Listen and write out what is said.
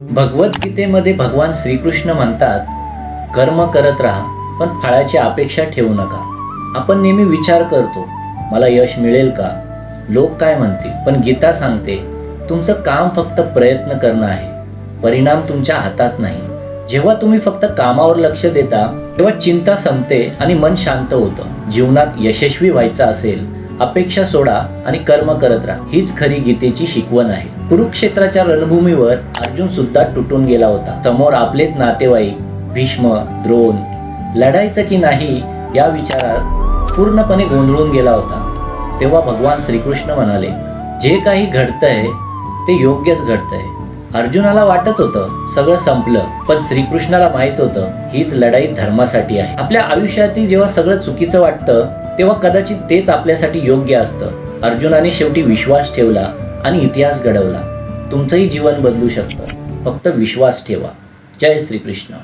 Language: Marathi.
भगवद्गीतेमध्ये भगवान श्रीकृष्ण म्हणतात, कर्म करत राहा पण फळाची अपेक्षा ठेवू नका. आपण नेहमी विचार करतो, मला यश मिळेल का, लोक काय म्हणतील. पण गीता सांगते, तुमचं काम फक्त प्रयत्न करणं आहे, परिणाम तुमच्या हातात नाही. जेव्हा तुम्ही फक्त कामावर लक्ष देता तेव्हा चिंता संपते आणि मन शांत होतं. जीवनात यशस्वी व्हायचं असेल, अपेक्षा सोडा आणि कर्म करत राहा. हीच खरी गीतेची शिकवण आहे. कुरुक्षेत्राच्या रणभूमीवर अर्जुन सुद्धा तुटून गेला होता. समोर आपलेच नातेवाईक भीष्म, द्रोण लढायचं की नाही या विचारात पूर्णपणे गोंधळून गेला होता. तेव्हा भगवान श्रीकृष्ण म्हणाले, जे काही घडतंय ते योग्यच घडतंय. अर्जुनाला वाटत होतं सगळं संपलं, पण श्रीकृष्णाला माहित होतं हीच लढाई धर्मासाठी आहे. आपल्या आयुष्यातील जेव्हा सगळं चुकीचं वाटतं तेव्हा कदाचित तेच आपल्यासाठी योग्य असतं. अर्जुनाने शेवटी विश्वास ठेवला आणि इतिहास घडवला. तुमचंही जीवन बदलू शकतं, फक्त विश्वास ठेवा. जय श्रीकृष्ण.